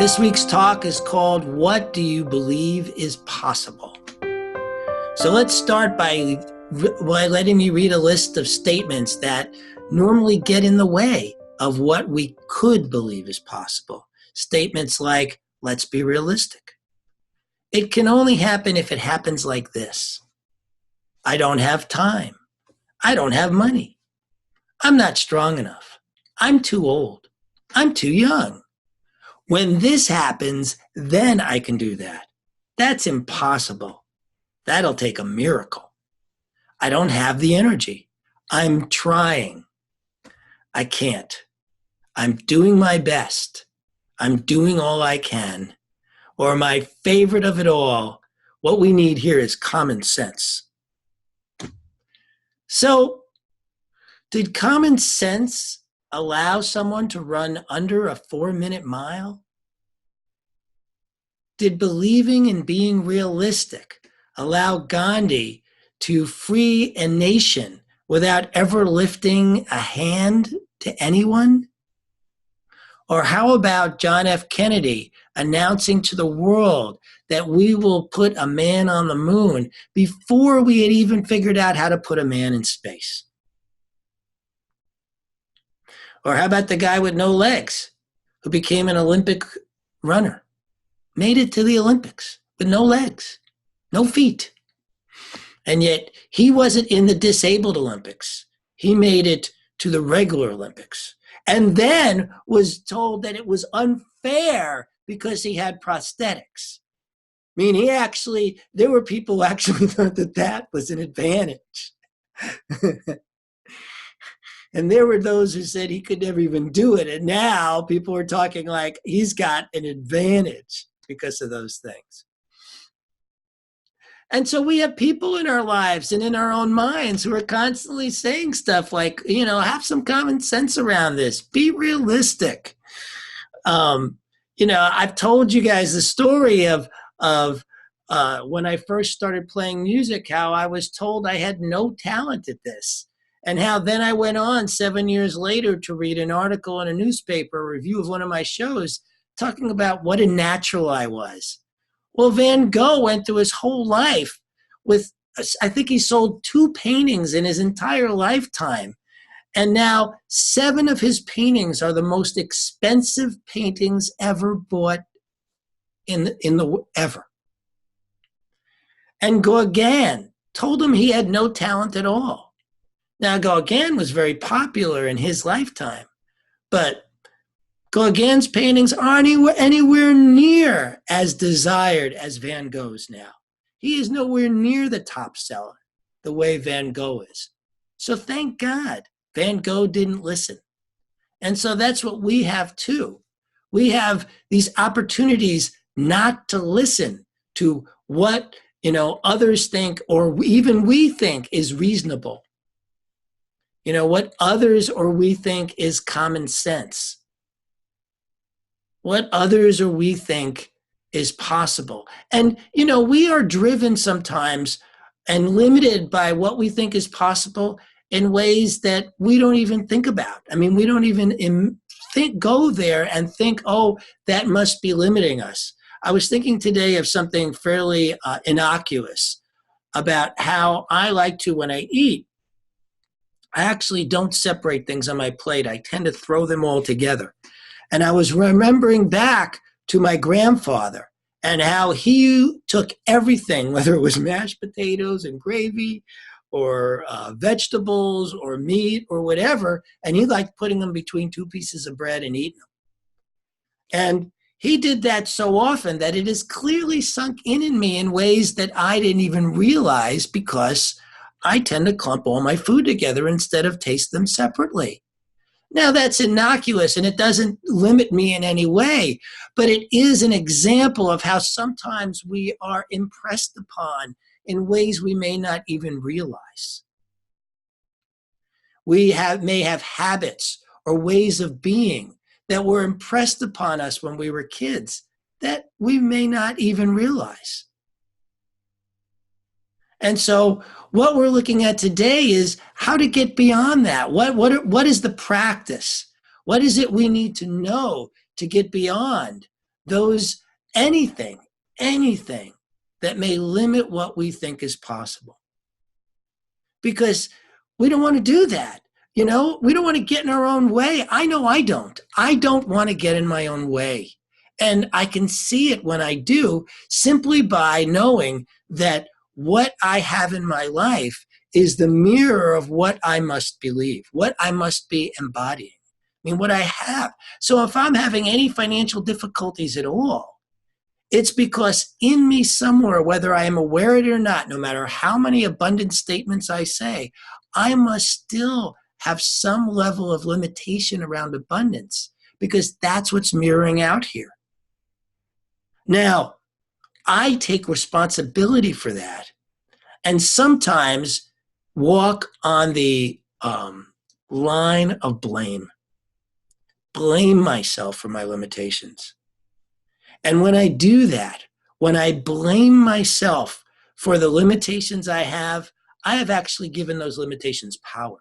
This week's talk is called What Do You Believe is Possible? So let's start by letting me read a list of statements that normally get in the way of what we could believe is possible. Statements like, let's be realistic. It can only happen if it happens like this. I don't have time. I don't have money. I'm not strong enough. I'm too old. I'm too young. When this happens, then I can do that. That's impossible. That'll take a miracle. I don't have the energy. I'm trying. I can't. I'm doing my best. I'm doing all I can. Or my favorite of it all, what we need here is common sense. So, did common sense allow someone to run under a 4-minute mile? Did believing in being realistic allow Gandhi to free a nation without ever lifting a hand to anyone? Or how about John F. Kennedy announcing to the world that we will put a man on the moon before we had even figured out how to put a man in space? Or how about the guy with no legs who became an Olympic runner, made it to the Olympics with no legs, no feet. And yet he wasn't in the disabled Olympics. He made it to the regular Olympics and then was told that it was unfair because he had prosthetics. I mean, there were people who actually thought that that was an advantage. And there were those who said he could never even do it. And now people are talking like he's got an advantage because of those things. And so we have people in our lives and in our own minds who are constantly saying stuff like, have some common sense around this. Be realistic. I've told you guys the story of when I first started playing music, how I was told I had no talent at this. And how then I went on 7 years later to read an article in a newspaper, a review of one of my shows, talking about what a natural I was. Well, Van Gogh went through his whole life with, I think he sold 2 paintings in his entire lifetime. And now 7 of his paintings are the most expensive paintings ever bought ever. And Gauguin told him he had no talent at all. Now, Gauguin was very popular in his lifetime, but Gauguin's paintings aren't anywhere near as desired as Van Gogh's now. He is nowhere near the top seller the way Van Gogh is. So thank God Van Gogh didn't listen. And so that's what we have too. We have these opportunities not to listen to what others think or even we think is reasonable. What others or we think is common sense. What others or we think is possible. And, we are driven sometimes and limited by what we think is possible in ways that we don't even think about. I mean, we don't even go there and think, oh, that must be limiting us. I was thinking today of something fairly innocuous about how I like to, when I eat, I actually don't separate things on my plate. I tend to throw them all together. And I was remembering back to my grandfather and how he took everything, whether it was mashed potatoes and gravy or vegetables or meat or whatever, and he liked putting them between 2 pieces of bread and eating them. And he did that so often that it has clearly sunk in me in ways that I didn't even realize because I tend to clump all my food together instead of taste them separately. Now that's innocuous and it doesn't limit me in any way, but it is an example of how sometimes we are impressed upon in ways we may not even realize. We may have habits or ways of being that were impressed upon us when we were kids that we may not even realize. And so what we're looking at today is how to get beyond that. What is the practice? What is it we need to know to get beyond those anything, anything that may limit what we think is possible. Because we don't want to do that. You know, we don't want to get in our own way. I know I don't. I don't want to get in my own way. And I can see it when I do, simply by knowing that what I have in my life is the mirror of what I must believe, what I must be embodying. I mean, what I have. So if I'm having any financial difficulties at all, it's because in me somewhere, whether I am aware of it or not, no matter how many abundant statements I say, I must still have some level of limitation around abundance, because that's what's mirroring out here. Now, I take responsibility for that, and sometimes walk on the line of blame myself for my limitations. And when I do that, when I blame myself for the limitations I have actually given those limitations power.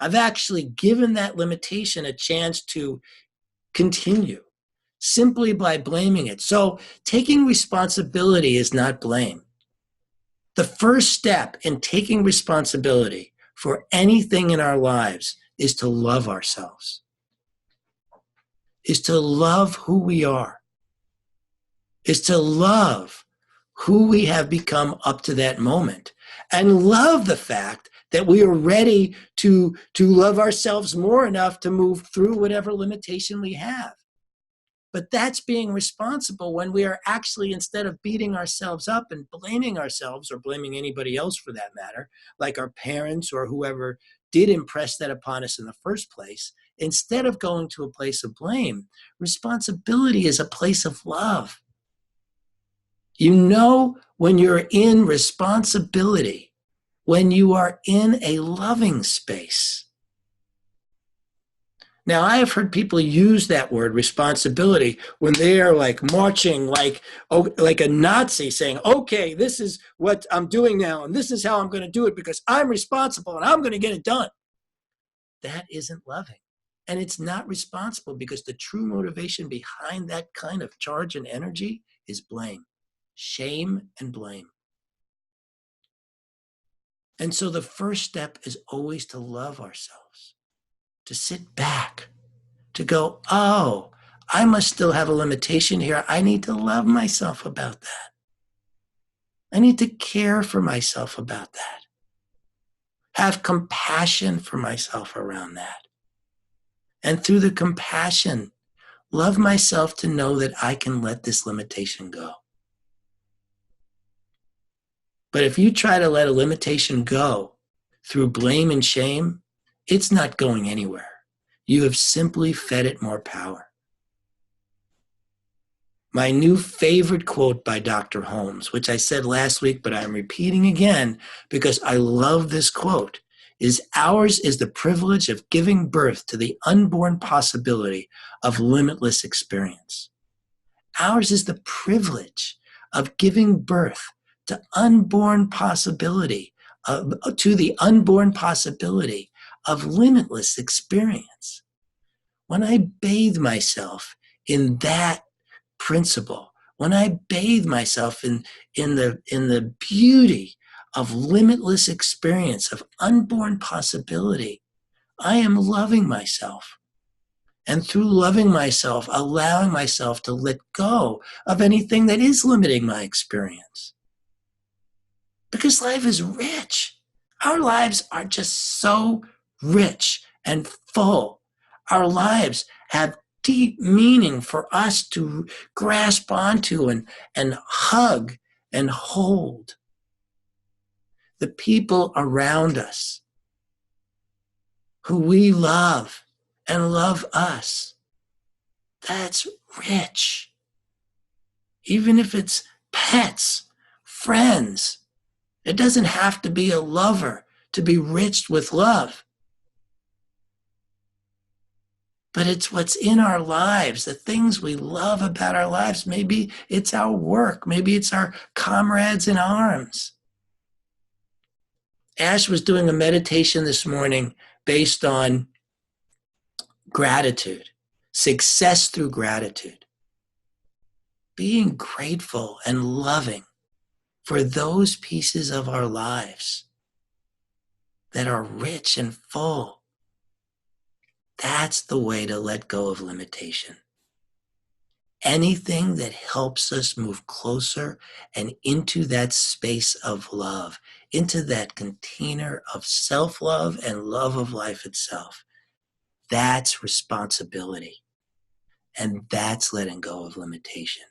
I've actually given that limitation a chance to continue simply by blaming it. So taking responsibility is not blame. The first step in taking responsibility for anything in our lives is to love ourselves, is to love who we are, is to love who we have become up to that moment, and love the fact that we are ready to love ourselves more enough to move through whatever limitation we have. But that's being responsible when we are actually, instead of beating ourselves up and blaming ourselves, or blaming anybody else for that matter, like our parents or whoever did impress that upon us in the first place, instead of going to a place of blame, responsibility is a place of love. You know when you're in responsibility, when you are in a loving space. Now, I have heard people use that word responsibility when they are like marching like a Nazi, saying, okay, this is what I'm doing now, and this is how I'm going to do it because I'm responsible and I'm going to get it done. That isn't loving. And it's not responsible, because the true motivation behind that kind of charge and energy is blame, shame, and blame. And so the first step is always to love ourselves, to sit back, to go, oh, I must still have a limitation here. I need to love myself about that. I need to care for myself about that. Have compassion for myself around that. And through the compassion, love myself to know that I can let this limitation go. But if you try to let a limitation go through blame and shame, it's not going anywhere. You have simply fed it more power. My new favorite quote by Dr. Holmes, which I said last week, but I'm repeating again because I love this quote, is ours is the privilege of giving birth to the unborn possibility of limitless experience. Ours is the privilege of giving birth to unborn possibility, to the unborn possibility of limitless experience. When I bathe myself in that principle, when I bathe myself in the beauty of limitless experience, of unborn possibility, I am loving myself. And through loving myself, allowing myself to let go of anything that is limiting my experience. Because life is rich. Our lives are just so rich and full. Our lives have deep meaning for us to grasp onto and hug and hold. The people around us who we love and love us, that's rich. Even if it's pets, friends, it doesn't have to be a lover to be rich with love. But it's what's in our lives, the things we love about our lives. Maybe it's our work. Maybe it's our comrades in arms. Ash was doing a meditation this morning based on gratitude, success through gratitude. being grateful and loving for those pieces of our lives that are rich and full. That's the way to let go of limitation. Anything that helps us move closer and into that space of love, into that container of self-love and love of life itself, that's responsibility. And that's letting go of limitation.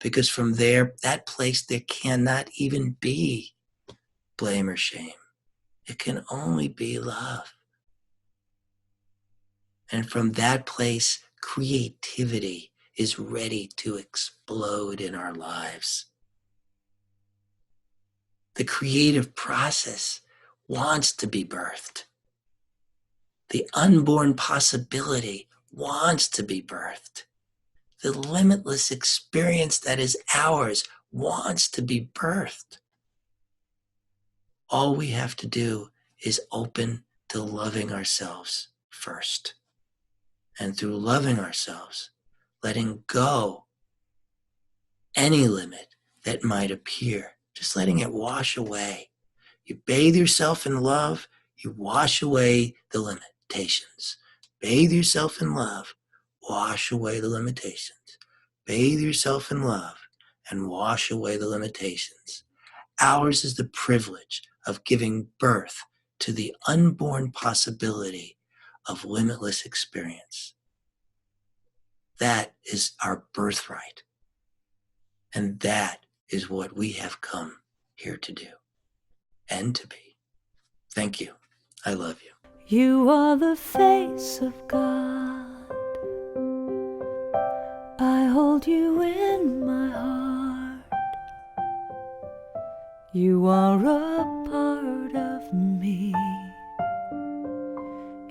Because from there, that place, there cannot even be blame or shame. It can only be love. And from that place, creativity is ready to explode in our lives. The creative process wants to be birthed. The unborn possibility wants to be birthed. The limitless experience that is ours wants to be birthed. All we have to do is open to loving ourselves first. And through loving ourselves, letting go any limit that might appear, just letting it wash away. You bathe yourself in love, you wash away the limitations. Bathe yourself in love, wash away the limitations. Bathe yourself in love and wash away the limitations. Ours is the privilege of giving birth to the unborn possibility of limitless experience. That is our birthright. And that is what we have come here to do and to be. Thank you. I love you. You are the face of God. I hold you in my heart. You are a part of me.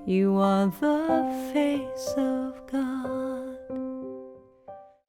You are the face of God.